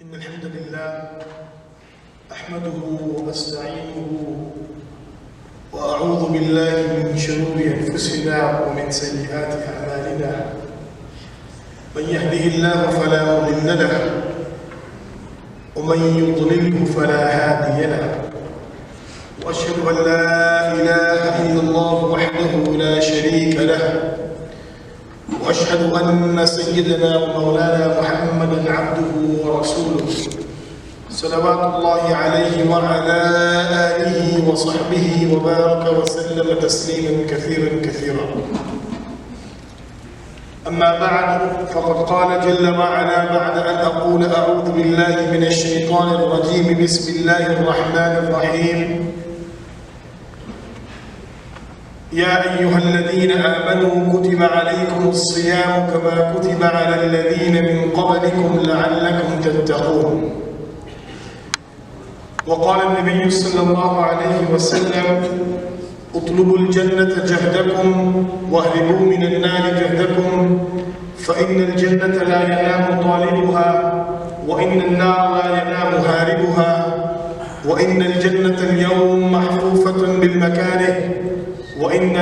إن الحمد لله أحمده وأستعينه وأعوذ بالله من شرور أنفسنا ومن سيئات أعمالنا من يهده الله فلا مضل له ومن يضلله فلا هادي له وأشهد أن لا إله إلا الله وحده لا شريك له وأشهد أن سيدنا ومولانا محمدًا عبده ورسوله صلوات الله عليه وعلى آله وصحبه وبارك وسلم تسليمًا كثيرًا أما بعد فقد قال جل وعلا بعد أن أقول أعوذ بالله من الشيطان الرجيم بسم الله الرحمن الرحيم يا أيها الذين آمنوا كتب عليكم الصيام كما كتب على الذين من قبلكم لعلكم تتقون. وقال النبي صلى الله عليه وسلم اطلبوا الجنة جهدكم واهربوا من النار جهدكم فإن الجنة لا ينام طالبها وإن النار لا ينام هاربها وإن الجنة اليوم محفوفة بالمكاره وإن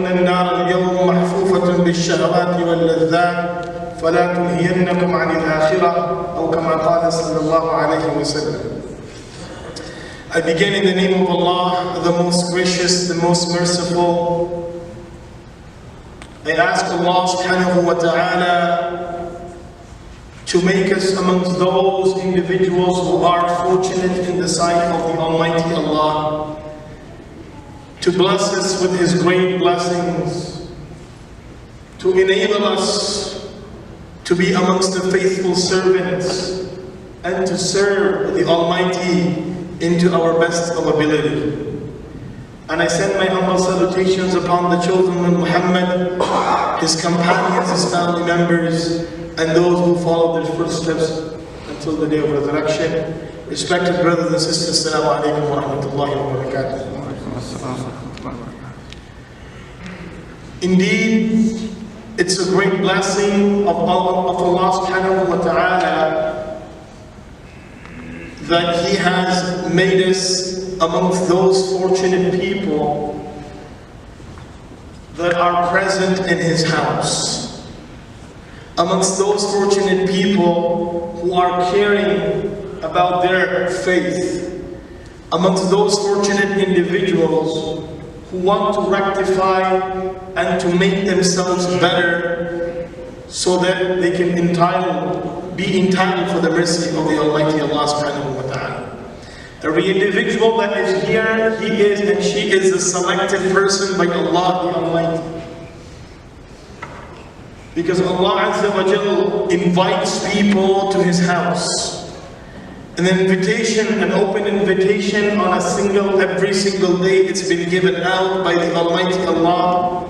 النار اليوم محفوفة بالشهوات واللذات فلا تلهينكم عن الآخرة أو كما قال صلى الله عليه وسلم. I begin in the name of Allah, the most gracious, the most merciful. I ask Allah subhanahu wa ta'ala to make us amongst those individuals who are fortunate in the sight of the Almighty Allah, to bless us with His great blessings, to enable us to be amongst the faithful servants and to serve the Almighty into our best of ability. And I send my humble salutations upon the children of Muhammad, his companions, his family members, and those who follow their footsteps until the day of resurrection. Respected brothers and sisters, Assalamu alaikum wa rahmatullahi wa barakatuh. Indeed, it's a great blessing of Allah subhanahu wa ta'ala that He has made us amongst those fortunate people that are present in His house, amongst those fortunate people who are caring about their faith, amongst those fortunate individuals who want to rectify and to make themselves better so that they can be entitled for the mercy of the Almighty Allah subhanahu wa ta'ala. Every individual that is here, he is and she is a selected person by Allah the Almighty. Because Allah Azza wa Jal invites people to His house. An invitation, an open invitation on every single day, it's been given out by the Almighty Allah.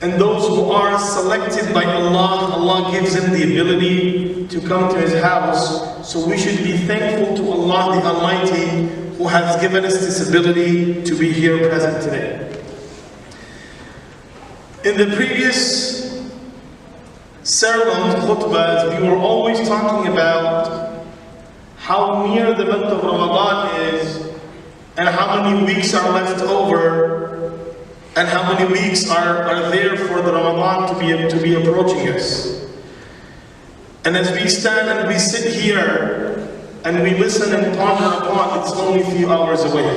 And those who are selected by Allah, Allah gives them the ability to come to His house. So we should be thankful to Allah the Almighty who has given us this ability to be here present today. In the previous sermon, khutbahs, we were always talking about how near the month of Ramadan is and how many weeks are left over and how many weeks are there for the Ramadan to be approaching us. And as we stand and we sit here and we listen and ponder upon, it's only a few hours away.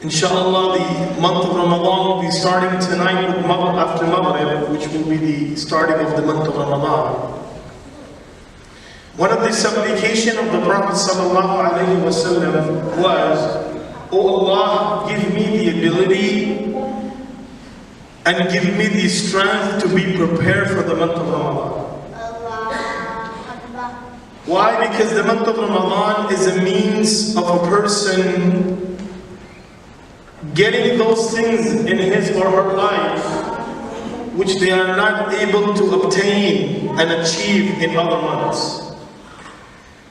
Inshallah, the month of Ramadan will be starting tonight with after Maghrib, which will be the starting of the month of Ramadan. One of the supplications of the Prophet ﷺ was, "O Allah, give me the ability and give me the strength to be prepared for the month of Ramadan." Why? Because the month of Ramadan is a means of a person getting those things in his or her life which they are not able to obtain and achieve in other months.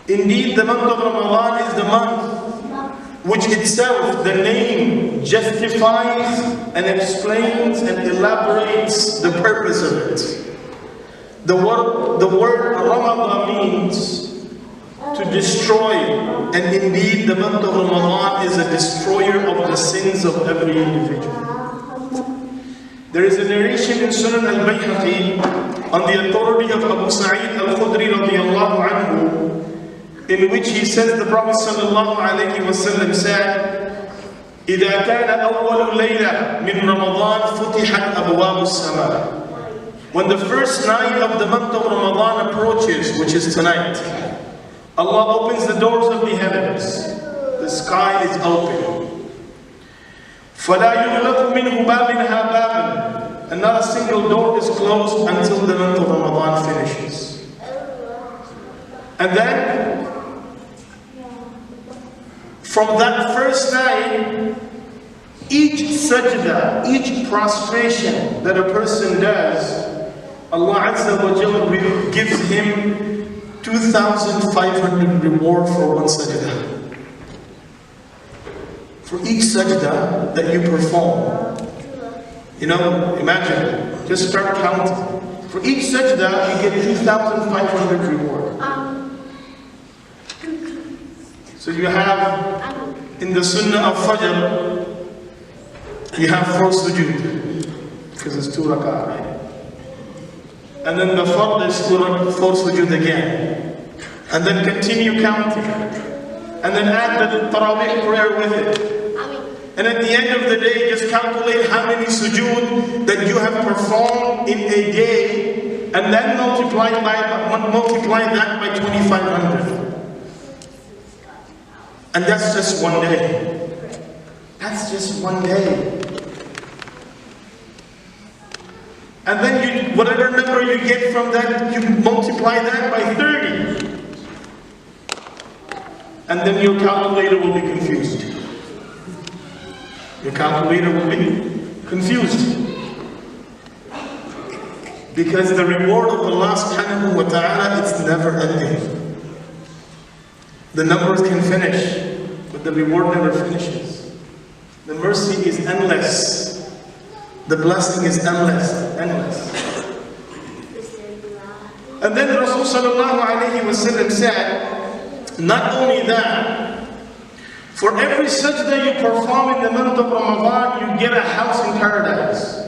Indeed, the month of Ramadan is the month which itself, the name, justifies and explains and elaborates the purpose of it. The word Ramadan means to destroy, and indeed the month of Ramadan is a destroyer of the sins of every individual. There is a narration in Sunan al-Bayhaqi on the authority of Abu Sa'id al-Khudri radiyallahu anhu, in which he says the Prophet sallallahu alayhi wa sallam said, إِذَا كَانَ أَوَّلُ لَيْلَةٍ مِنْ رَمَضَانَ فُتِحَتْ أَبْوَابُ السَّمَاءِ. When the first night of the month of Ramadan approaches, which is tonight, Allah opens the doors of the heavens. The sky is open. فَلَا يُغْلَقُ مِنْهُ بَابٍ بَابٍ. And not a single door is closed until the month of Ramadan finishes. And then, from that first night, each sajda, each prostration that a person does, Allah Azza wa Jalla gives him 2,500 reward for one sajda. For each sajda that you perform. You know, imagine, just start counting. For each sajda, you get 2,500 reward. So you have, in the Sunnah of Fajr, you have 4 sujood, because it's 2 rak'ah. And then the Fard is 4 sujood again. And then continue counting. And then add the Tarawih prayer with it. And at the end of the day, just calculate how many sujood that you have performed in a day, and then multiply that by 2,500. And that's just one day. That's just one day. And then whatever number you get from that, you multiply that by 30. And then your calculator will be confused. Your calculator will be confused. Because the reward of Allah subhanahu wa ta'ala, it's never ending. The numbers can finish, but the reward never finishes. The mercy is endless. The blessing is endless. And then Rasul sallallahu alayhi wa sallam said, not only that, for every sajda you perform in the month of Ramadan, you get a house in paradise.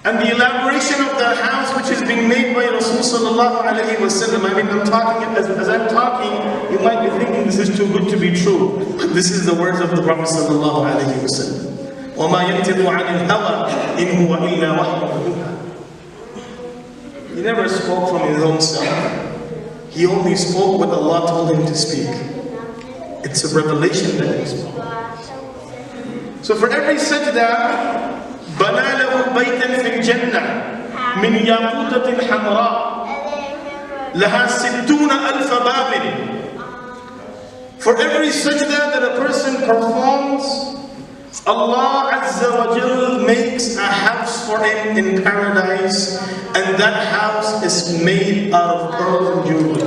And the elaboration of that house, which is being made by Rasul sallallahu alayhi wa sallam, I mean, I'm talking, as I'm talking, you might be thinking this is too good to be true. But this is the words of the Prophet sallallahu alayhi wa sallam. وَمَا يَنْتِقُ عَنِ الْهَوَىٰ إِنْ هُوَ إِلَّا وَحْيٌ يُوحَىٰ. He never spoke from his own self. He only spoke what Allah told him to speak. It's a revelation that he spoke. So for every sajda, بَنَى لَهُ بَيْتًا فِي الْجَنَّةِ مِنْ يَاقُوتَةٍ حَمْرَاءٍ لَهَا 60,000 بَابٍ. For every sajda that a person performs, Allah Azza wa Jal makes a house for him in paradise, and that house is made out of pearls and jewelry.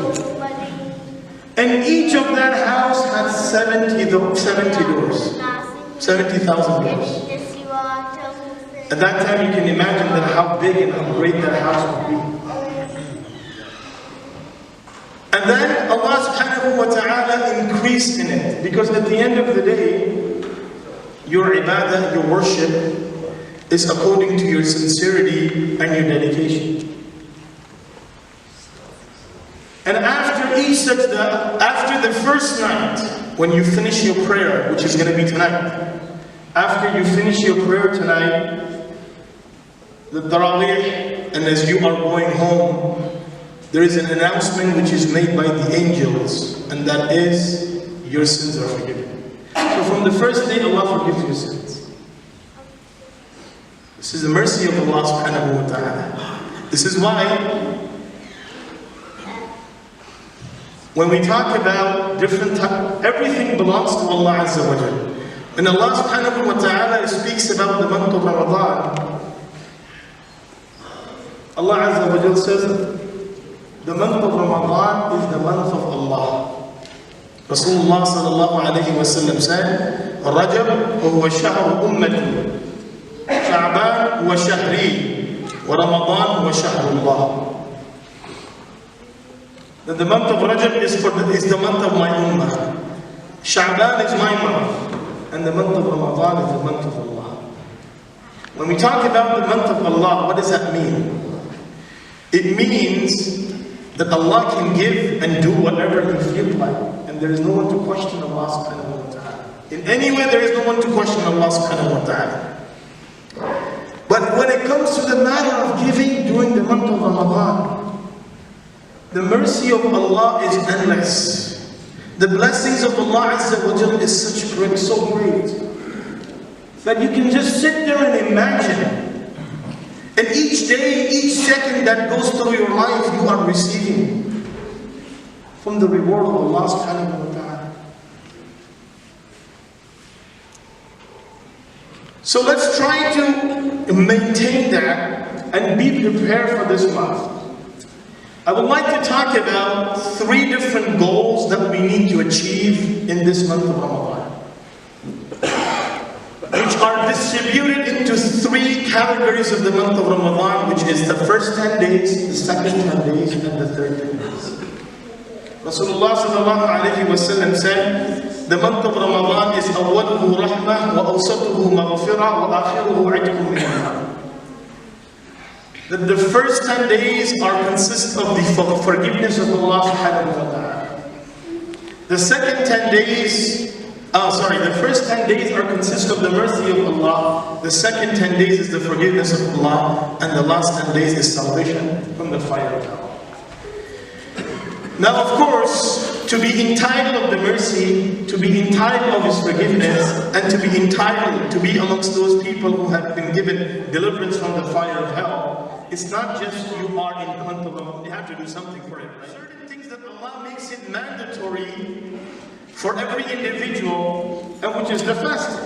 And each of that house has 70 doors, 70,000 doors. At that time you can imagine that how big and how great that house would be. And then Allah subhanahu wa ta'ala increased in it, because at the end of the day, your ibadah, your worship, is according to your sincerity and your dedication. And after each sajda, after the first night, when you finish your prayer, which is going to be tonight, after you finish your prayer tonight, the tarawih, and as you are going home, there is an announcement which is made by the angels, and that is, your sins are forgiven. So from the first day, Allah forgives your sins. This is the mercy of Allah subhanahu wa ta'ala. This is why, when we talk about different types, everything belongs to Allah Azza wa Jalla. When Allah subhanahu wa ta'ala speaks about the month of Ramadan, Allah Azza wa Jalla says, the month of Ramadan is the month of Allah. Rasulullah sallallahu alayhi wa sallam said, Rajab huwa shahr ummati, Sha'ban huwa shahri, وَرَمَضَانُ وَشَهْرُ اللَّهِ. That the month of Rajab is the month of my ummah. Sha'ban is my month. And the month of Ramadan is the month of Allah. When we talk about the month of Allah, what does that mean? It means that Allah can give and do whatever He feels like. And there is no one to question Allah subhanahu wa ta'ala. In any way, there is no one to question Allah subhanahu wa ta'ala. But when it comes to the matter of giving during the month of Ramadan, the mercy of Allah is endless. The blessings of Allah Azza wa Jal is so great that you can just sit there and imagine. And each day, each second that goes through your life, you are receiving from the reward of Allah subhanahu wa ta'ala. So let's try to maintain that and be prepared for this month. I would like to talk about 3 different goals that we need to achieve in this month of Ramadan, which are distributed into 3 categories of the month of Ramadan, which is the first 10 days, the second 10 days, and the third 10 days. Rasulullah sallallahu alayhi wa sallam said, the month of Ramadan is awwaluhu rahmah, wa awsatuhu maghfirah, wa akhiruhu itqun min an-nar. That the first 10 days consist of the forgiveness of Allah subhanahu wa ta'ala. The second 10 days, the first 10 days consist of the mercy of Allah. The second 10 days is the forgiveness of Allah. And the last 10 days is salvation from the fire of hell. Now of course, to be entitled of the mercy, to be entitled of His forgiveness, and to be entitled to be amongst those people who have been given deliverance from the fire of hell, it's not just you are in the month of Ramadan, you have to do something for it, right? Certain things that Allah makes it mandatory for every individual, and which is the fasting.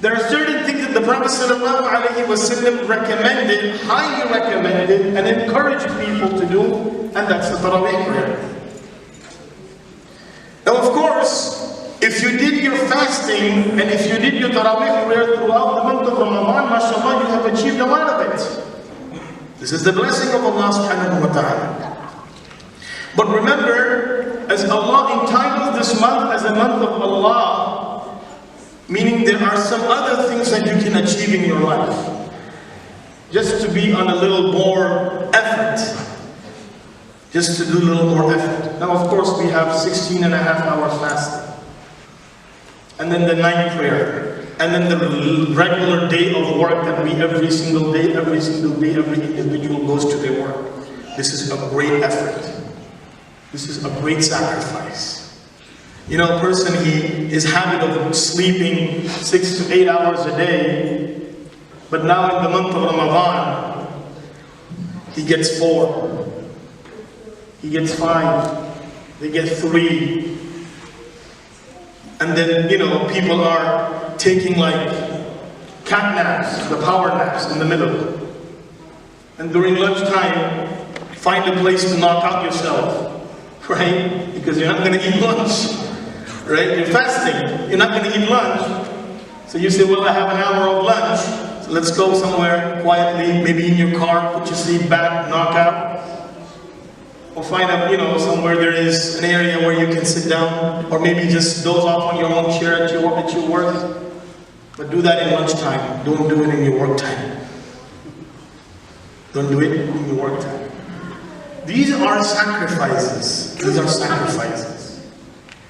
There are certain things that the Prophet ﷺ recommended, highly recommended, and encouraged people to do, and that's the Tarawih prayer. Now of course, if you did your fasting, and if you did your Tarawih prayer throughout the month of Ramadan, mashallah, you have achieved a lot of it. This is the blessing of Allah subhanahu wa ta'ala. But remember, as Allah entitles this month as a month of Allah, meaning there are some other things that you can achieve in your life, just to be on a little more effort. Just to do a little more effort. Now of course we have 16 and a half hours fasting. And then the night prayer. And then the regular day of work that we every single day, every individual goes to their work. This is a great effort. This is a great sacrifice. You know, a person, his habit of sleeping 6 to 8 hours a day, but now in the month of Ramadan, he gets 4. He gets 5. They get 3. And then, you know, people are taking like cat naps, the power naps in the middle. And during lunchtime, find a place to knock out yourself, right? Because you're not going to eat lunch, right? You're fasting, you're not going to eat lunch. So you say, well, I have an hour of lunch, so let's go somewhere quietly, maybe in your car, put your seat back, knock out. Or find out, you know, somewhere there is an area where you can sit down, or maybe just doze off on your own chair at your work. But do that in lunchtime. Don't do it in your work time. Don't do it in your work time. These are sacrifices. These are sacrifices.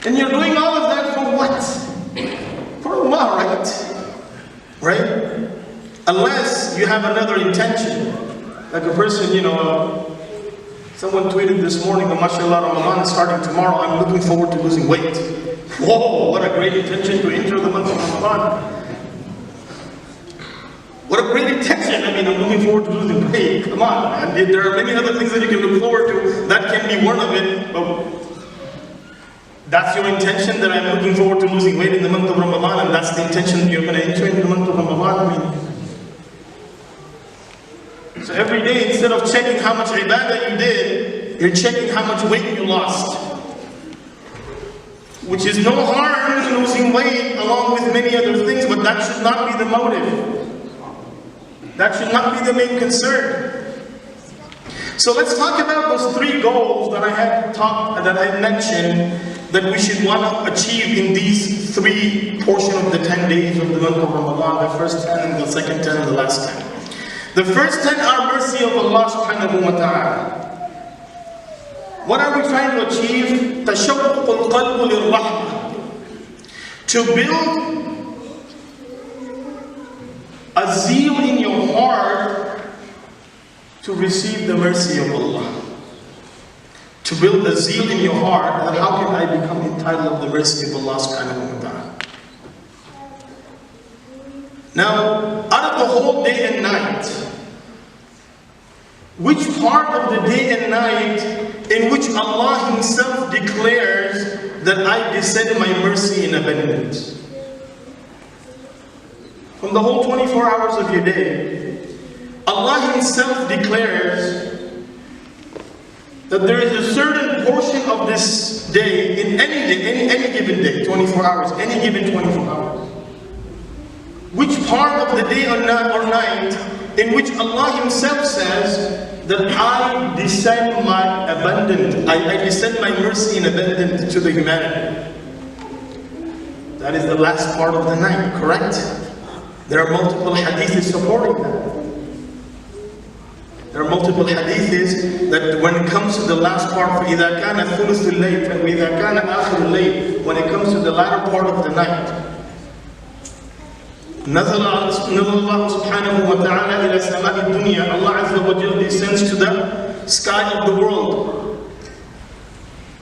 And you're doing all of that for what? For Allah, right? Right? Unless you have another intention. Like a person, you know, someone tweeted this morning, mashallah, Ramadan is starting tomorrow, I'm looking forward to losing weight. Whoa, what a great intention to enter the month of Ramadan. What a great intention. I mean, I'm looking forward to losing weight. Come on, man. There are many other things that you can look forward to. That can be one of it. But that's your intention, that I'm looking forward to losing weight in the month of Ramadan, and that's the intention that you're going to enter into the month of Ramadan. I mean, so every day, instead of checking how much ibadah you did, you're checking how much weight you lost. Which is no harm in losing weight along with many other things, but that should not be the motive. That should not be the main concern. So let's talk about those 3 goals that I mentioned that we should want to achieve in these 3 portions of the 10 days of the month of Ramadan, the first 10 and the second 10 and the last 10. The first 10 are mercy of Allah subhanahu wa ta'ala. What are we trying to achieve? تَشَوْقُ الْقَلْبُ لِلرَّحْمَةِ. To build a zeal in your heart to receive the mercy of Allah. To build a zeal in your heart that how can I become entitled of the mercy of Allah subhanahu wa ta'ala. Now, out of the whole day and night, which part of the day and night in which Allah Himself declares that I descend my mercy in abundance? From the whole 24 hours of your day, Allah Himself declares that there is a certain portion of this day, in any day, any given day, 24 hours, any given 24 hours. Which part of the day or night in which Allah Himself says that I descend my abundant, I descend my mercy in abundance to the humanity. That is the last part of the night, correct? There are multiple hadiths supporting that. There are multiple hadiths that when it comes to the last part, إِذَا كَانَ ثُلُثُ اللَّيْلِ and وَإِذَا كَانَ آخِرُ اللَّيْلِ, when it comes to the latter part of the night, نَزَلَ اللَّهُ سُبْحَانَهُ وَتَعَالَى إِلَى سَمَاءِ الدُّنْيَا. Allah Azza wa Jalla descends to the sky of the world.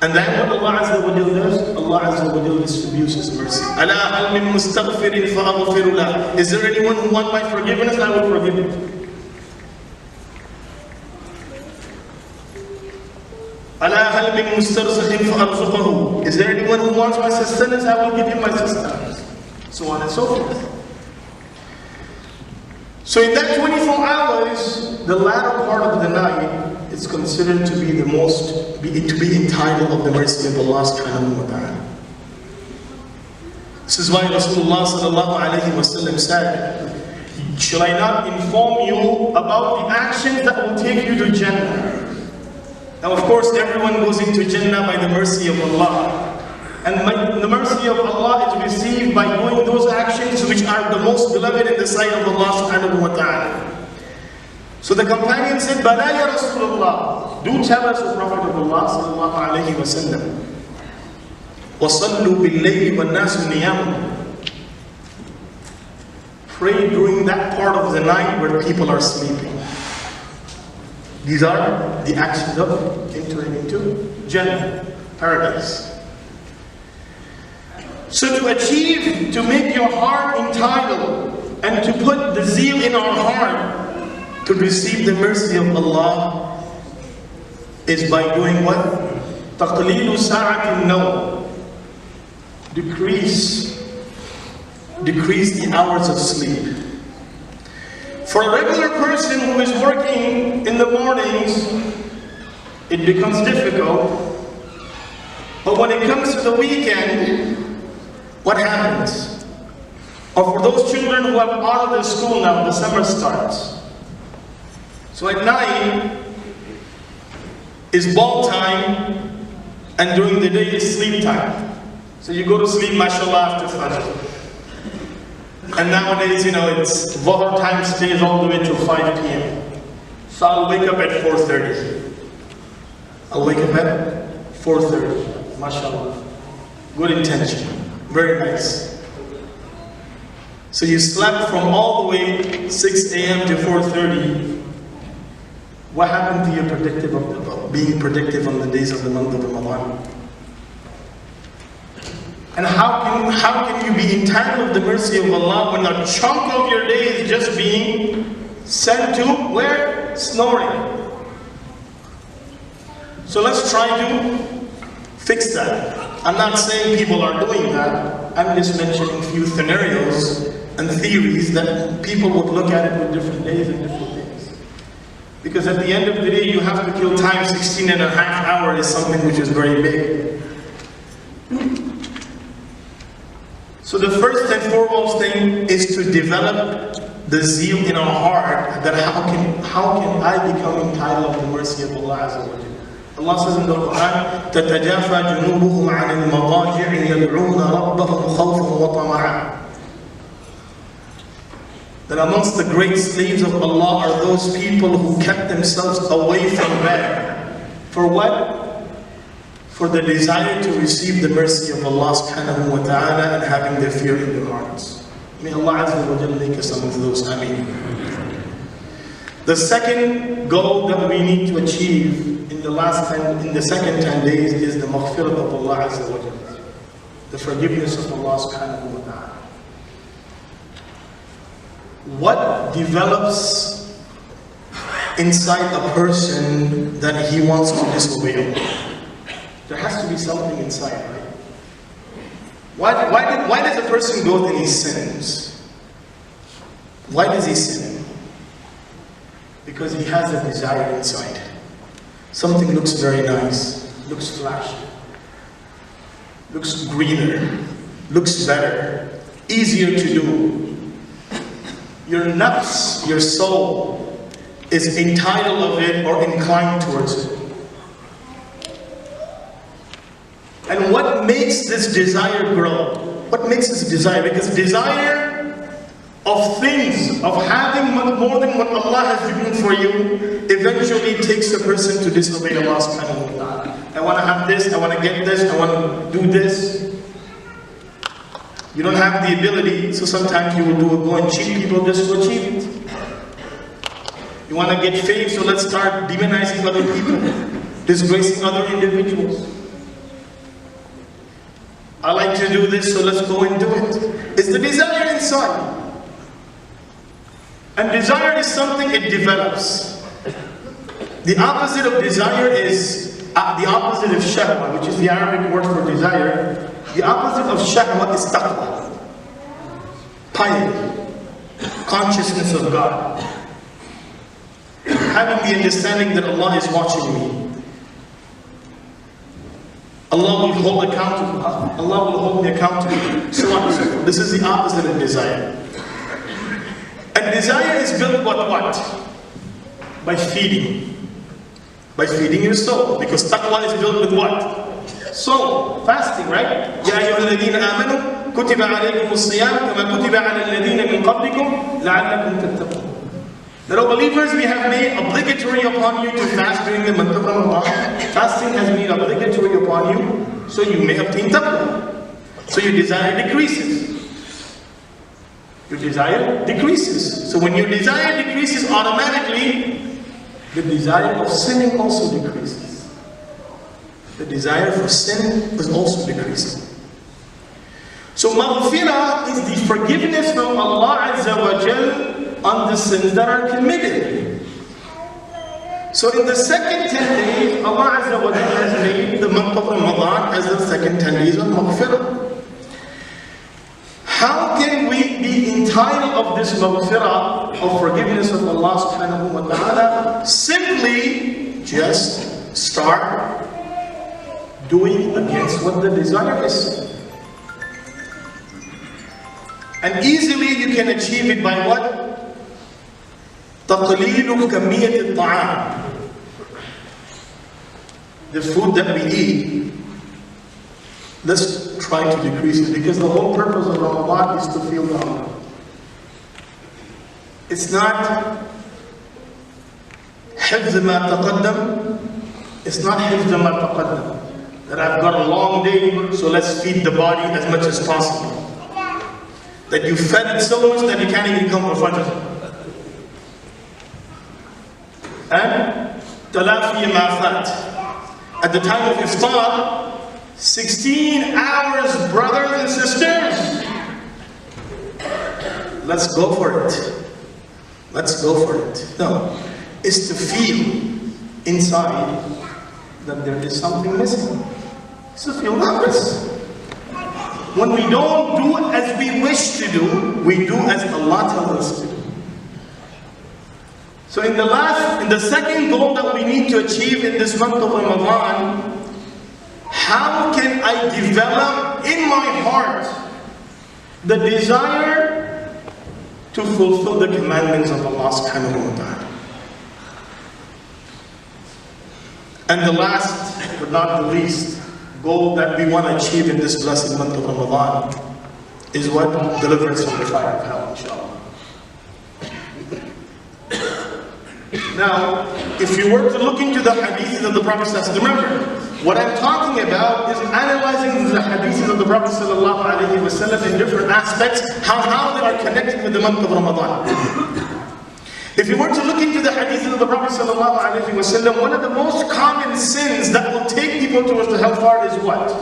And then what Allah Azza wa Jalla does? Allah Azza wa Jalla distributes His mercy. أَلَا هَلْ مِن مُسْتَغْفِرٍ فَأَغْفِرُ لَهُ. Is there anyone who wants my forgiveness? I will forgive him. أَلَا هَلْ مِن مُسْتَرْزِقٍ فَأَرْزُقَهُ. Is there anyone who wants my sustenance? I will give him my sustenance. So on and so forth. So in that 24 hours, the latter part of the night is considered to be the most, to be entitled of the mercy of Allah subhanahu wa ta'ala. This is why Rasulullah sallallahu alayhi wa sallam said, shall I not inform you about the actions that will take you to Jannah? Now of course everyone goes into Jannah by the mercy of Allah. And the mercy of Allah is received by doing those actions which are the most beloved in the sight of Allah subhanahu wa ta'ala. So the companion said, Bala ya Rasulullah, do tell us, O Prophet of Allah sallallahu alayhi wa sallam, وَصَلُّوا بِاللَّيْلِ وَالنَّاسُ نِيَامٌ. Pray during that part of the night where people are sleeping. These are the actions of entering into Jannah, paradise. So to achieve, to make your heart entitled, and to put the zeal in our heart to receive the mercy of Allah is by doing what? تَقْلِيلُ سَاعَةِ النَّوْمِ. Decrease the hours of sleep. For a regular person who is working in the mornings, it becomes difficult. But when it comes to the weekend, what happens? Or for those children who are out of their school now, the summer starts. So at night is ball time, and during the day is sleep time. So you go to sleep, mashallah, after Fajr. And nowadays, it's Dhuhr time stays all the way till 5 p.m. So I'll wake up at 4:30. I'll wake up at 4:30. MashaAllah. Good intention. Very nice. So you slept from all the way 6 a.m. to 4:30. What happened to your being predictive on the days of the month of Ramadan? And how can you be entitled to the mercy of Allah when a chunk of your day is just being sent to where? Snoring. So let's try to fix that. I'm not saying people are doing that. I'm just mentioning a few scenarios and theories that people would look at it with different days and different things. Because at the end of the day, you have to kill time. 16 and a half hours is something which is very big. So the first and foremost thing is to develop the zeal in our heart that how can I become entitled of the mercy of Allah Azza wa Jalla. Allah says in the Quran, تَتَجَافَى جُنُوبُهُمْ عَنِ الْمَضَاجِعِ يَدْعُونَ رَبَّهُمْ خَوْفًا وَطَمَعًا. That amongst the great slaves of Allah are those people who kept themselves away from bed. For what? For the desire to receive the mercy of Allah subhanahu wa ta'ala and having their fear in their hearts. May Allah Azza wa Jalla make us amongst those. Ameen. The second goal that we need to achieve in the second 10 days is the maghfirah of Allah Azza wa Jalla. The forgiveness of Allah subhanahu wa ta'ala. What develops inside a person that he wants to disobey Allah? There has to be something inside, right? Why does a person go and he sins? Why does he sin? Because he has a desire inside. Something looks very nice, looks flashy, looks greener, looks better, easier to do. Your nafs, your soul, is entitled of it or inclined towards it. And what makes this desire grow? What makes this desire? Because desire of things, of having more than what Allah has given for you, eventually takes a person to disobey Allah subhanahu wa ta'ala. I want to have this, I want to get this, I want to do this. You don't have the ability, so sometimes you will go and cheat people just to achieve it. You want to get fame, so let's start demonizing other people, disgracing other individuals. I like to do this, so let's go and do it. It's the desire inside. And desire is something, it develops. The opposite of desire is the opposite of shahwa, which is the Arabic word for desire. The opposite of shahwa is taqwa. Piety. Consciousness of God. Having the understanding that Allah is watching me. Allah will hold accountable. Allah will hold me accountable. So on and so forth. This is the opposite of desire. And desire is built what? By feeding. By feeding your soul. Because taqwa is built with what? Soul. Fasting, right? يَا أَيُّهَا الَّذِينَ آمَنُوا كُتِبَ عَلَيْكُمُ الصِّيَامُ كَمَا كُتِبَ عَلَى الَّذِينَ مِنْ قَبْلِكُمْ لَعَلَّكُمْ تَتَّقُونَ. That, O believers, we have made obligatory upon you to fast during the month of Ramadan. Fasting has made obligatory upon you, so you may obtain taqwa. So your desire decreases. Your desire decreases. So when your desire decreases, automatically, the desire of sinning also decreases. The desire for sin is also decreasing. So maghfirah is the forgiveness from Allah Azza wa Jal on the sins that are committed. So in the second 10 days, Allah Azza wa Jal has made the month of Ramadan as the second 10 days of maghfirah. How can we be entitled of this maghfirah, of forgiveness of Allah subhanahu wa ta'ala? Simply just start doing against what the desire is. And easily you can achieve it by what? تقليل كمية الطعام. The food that we eat, let's try to decrease it, because the whole purpose of Ramadan is to feel the hunger. It's not حفظ ما تقدم. It's not حفظ ما تقدم. That I've got a long day, so let's feed the body as much as possible. That you fed it so much that you can't even come in front of it. And تلافي ما فات. At the time of iftar, 16 hours, brothers and sisters. Let's go for it. Let's go for it. No, it's to feel inside that there is something missing. It's to feel nervous. When we don't do as we wish to do, we do as Allah tells us to do. So in the second goal that we need to achieve in this month of Ramadan, how can I develop in my heart the desire to fulfill the commandments of Allah subhanahu wa ta'ala. And the last but not the least goal that we want to achieve in this blessed month of Ramadan is what? Deliverance from the fire of hell, inshallah. Now, if you were to look into the hadiths of the Prophet, remember, what I'm talking about is analyzing the hadiths of the Prophet ﷺ in different aspects, how they are connected with the month of Ramadan. If you were to look into the hadiths of the Prophet ﷺ, one of the most common sins that will take people towards the hellfire is what?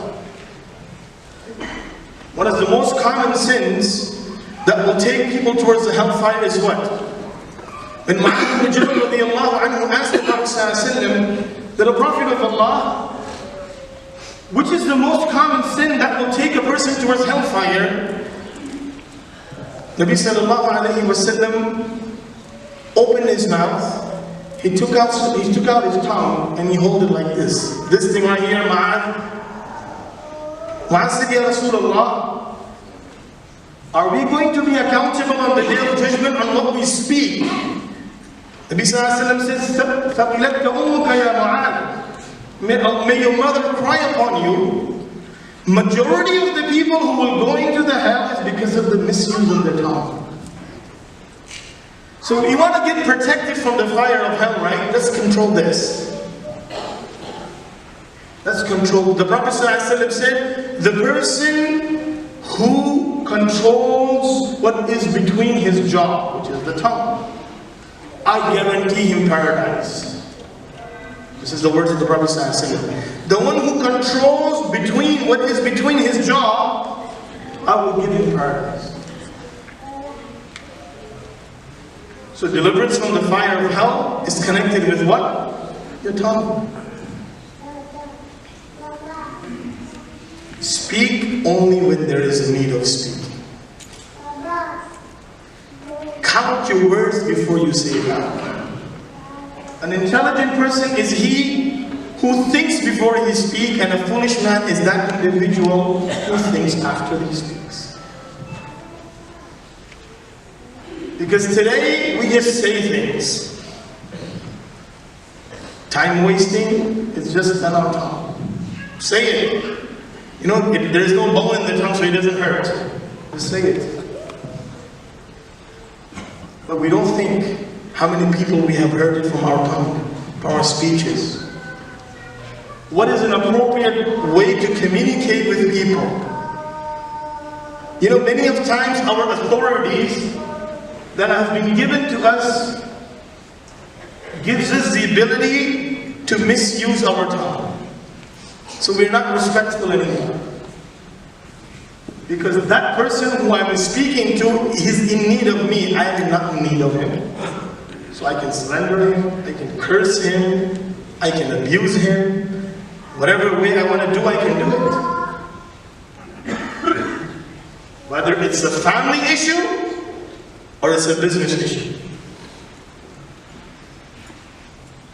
One of the most common sins that will take people towards the hellfire is what? When Mu'adh ibn Jabal radiallahu anhu asked the Prophet ﷺ, that a Prophet of Allah, which is the most common sin that will take a person towards hellfire? Nabi sallallahu alayhi wa sallam opened his mouth, he took out his tongue and he held it like this. This thing right here, Mu'adh said, Ya Rasulullah, are we going to be accountable on the day of judgment on what we speak? Nabi sallallahu alayhi wa sallam says, فَقِلَتْكَ أُمُّكَ يَا مُعَاذ, may your mother cry upon you. Majority of the people who will go into the hell is because of the misuse of the tongue. So you want to get protected from the fire of hell, right? Let's control this. Let's control. The Prophet ﷺ said, the person who controls what is between his jaw, which is the tongue, I guarantee him paradise. This is the words of the Prophet ﷺ. The one who controls what is between his jaw, I will give him paradise. So deliverance from the fire of hell is connected with what? Your tongue. Speak only when there is a need of speaking. Count your words before you say it out. An intelligent person is he who thinks before he speaks, and a foolish man is that individual who thinks after he speaks. Because today we just say things. Time wasting is just done on tongue. Say it. You know, there's no bone in the tongue so it doesn't hurt. Just say it. But we don't think how many people we have heard it from our tongue, from our speeches. What is an appropriate way to communicate with people? You know, many of times our authorities that have been given to us gives us the ability to misuse our tongue. So we're not respectful anymore. Because that person who I'm speaking to is in need of me, I am not in need of him. So I can slander him, I can curse him, I can abuse him. Whatever way I want to do, I can do it. Whether it's a family issue or it's a business issue.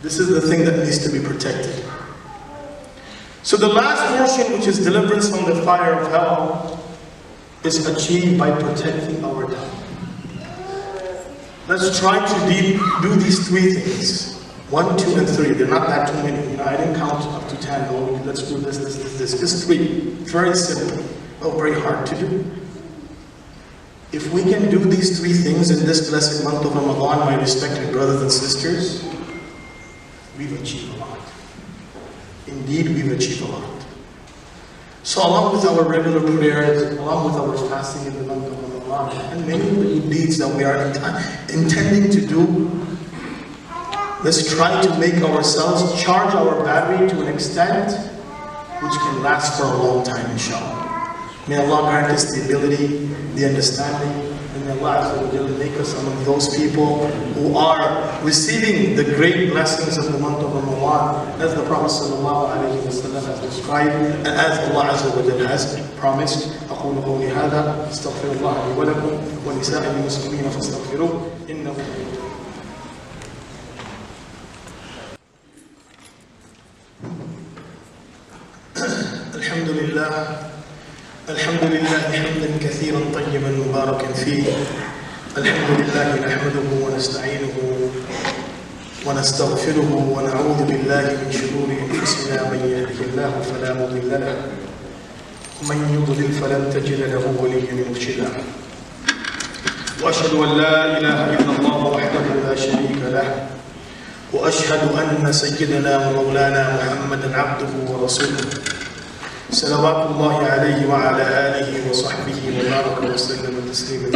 This is the thing that needs to be protected. So the last portion, which is deliverance from the fire of hell, is achieved by protecting our tongue. Let's try to do these three things. 1, 2, and 3. They're not that too many. You know, I didn't count up to 10. Oh, let's do this. Just 3. Very simple. Oh, very hard to do. If we can do these 3 things in this blessed month of Ramadan, my respected brothers and sisters, we've achieved a lot. Indeed, we've achieved a lot. So along with our regular prayers, along with our fasting in the month of Ramadan, and many good deeds that we are intending to do, let's try to make ourselves charge our battery to an extent which can last for a long time, inshallah. May Allah grant us the ability, the understanding, and may Allah make us among those people who are receiving the great blessings of the month of Ramadan, as the Prophet ﷺ has described, and as Allah Azza wa Jalla has promised. أقول قولي هذا أستغفر الله لي ولكم ولسائر المسلمين فاستغفروه إنه الحمد لله حمدا كثيرا طيبا مباركا فيه الحمد لله نحمده ونستعينه ونستغفره ونعوذ بالله من شرور أنفسنا من يهده الله فلا مضل له ومن يضلل فلن تجد له وليا مرشدا وأشهد أن لا إله إلا الله وحده لا شريك له وأشهد أن سيدنا ومولانا محمدا عبده ورسوله صلوات الله عليه وعلى آله وصحبه وبارك وسلم تسليما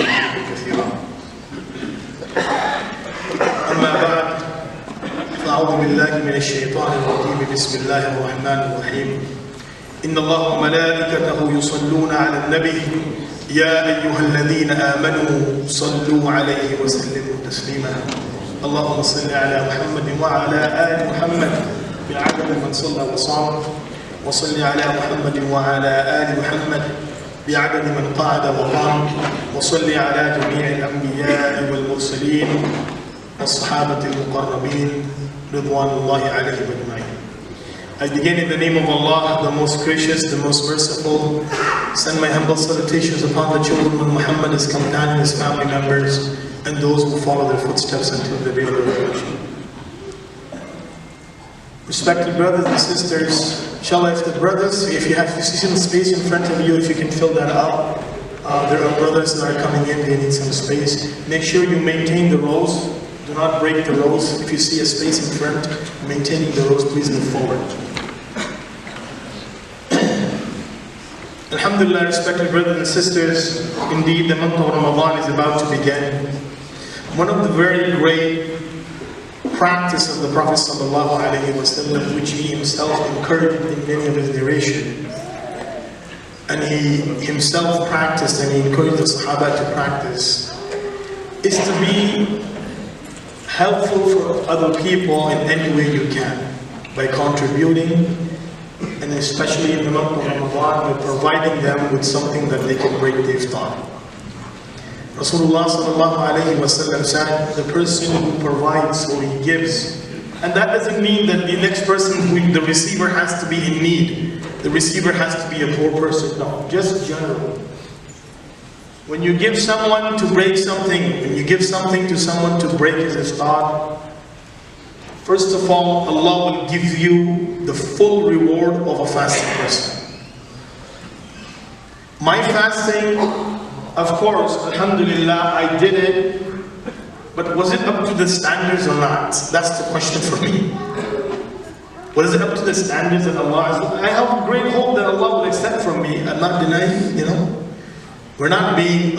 كثيرا. أما بعد فأعوذ بالله من الشيطان الرجيم. بسم الله الرحمن الرحيم. إن الله وملائكته يصلون على النبي يا أيها الذين آمنوا صلوا عليه وسلموا تسليما. اللهم صل على محمد وعلى آل محمد بعدد من صلى وصام، وصل على محمد وعلى آل محمد بعدد من قعد وقام، وصل على جميع الأنبياء والمرسلين والصحابة المقربين رضوان الله عليهم أجمعين. I begin in the name of Allah, the most gracious, the most merciful. Send my humble salutations upon the children of Muhammad, his companions, his family members, and those who follow their footsteps until the day of resurrection. Respected brothers and sisters, inshallah, if you see some space in front of you, if you can fill that up. There are brothers that are coming in, they need some space. Make sure you maintain the rows. Do not break the rows. If you see a space in front, maintaining the rows, please move forward. Alhamdulillah, respected brothers and sisters, indeed the month of Ramadan is about to begin. One of the very great practice of the Prophet ﷺ, which he himself encouraged in many of his narrations, and he himself practiced and he encouraged the Sahaba to practice, is to be helpful for other people in any way you can, by contributing, and especially in the month of Ramadan, by providing them with something that they can break the iftar. Rasulullah said, the person who provides or he gives, and that doesn't mean that the next person, the receiver, has to be in need. The receiver has to be a poor person. No, just general. When you give someone to break something, when you give something to someone to break his iftar, first of all, Allah will give you the full reward of a fasting person. My fasting, of course, alhamdulillah, I did it, but was it up to the standards or not? That's the question for me. Was it up to the standards that Allah, I have great hope that Allah will accept from me. I'm not denying, We're not being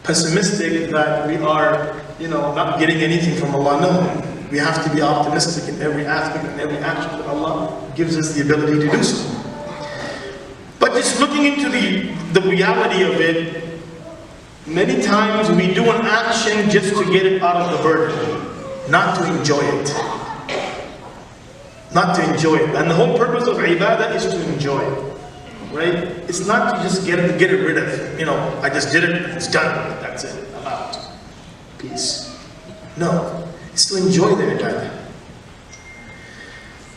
pessimistic that we are, not getting anything from Allah. No, we have to be optimistic in every aspect and every action that Allah gives us the ability to do so. But just looking into the reality of it, many times we do an action just to get it out of the burden, not to enjoy it. Not to enjoy it. And the whole purpose of ibadah is to enjoy it. Right? It's not to just get it rid of. I just did it, it's done. That's it. I'm out. Peace. No. It's to enjoy the ibadah.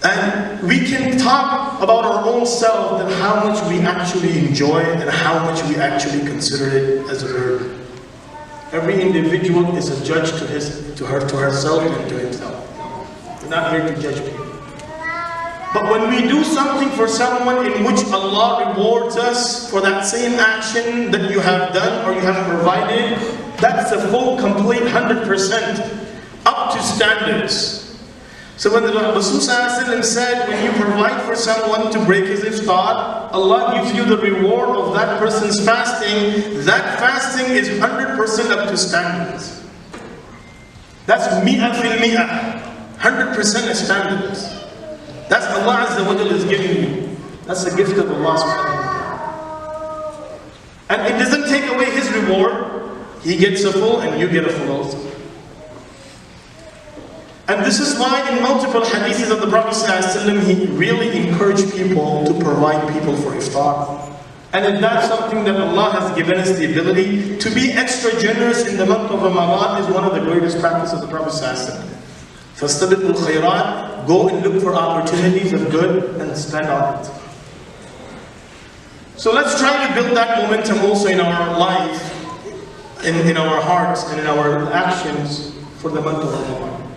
And we can talk about our own self and how much we actually enjoy and how much we actually consider it as a burden. Every individual is a judge to herself and to himself. We're not here to judge people. But when we do something for someone in which Allah rewards us for that same action that you have done or you have provided, that's a full, complete 100% up to standards. So when the Rasul said, when you provide for someone to break his iftar, Allah gives you the reward of that person's fasting. That fasting is 100% up to standards. That's mi'ah fil mi'ah, 100% standards. That's Allah Azza wa Jalla is giving you. That's the gift of Allah subhanahu wa ta'ala. And it doesn't take away His reward. He gets a full and you get a full also. And this is why in multiple hadiths of the Prophet ﷺ, he really encouraged people to provide people for iftar. And if that's something that Allah has given us the ability to be extra generous in the month of Ramadan, is one of the greatest practices of the Prophet ﷺ. فَاسْتَبِقُوا الْخَيْرَاتِ, go and look for opportunities of good and spend on it. So let's try to build that momentum also in our life, in our hearts and in our actions for the month of Ramadan.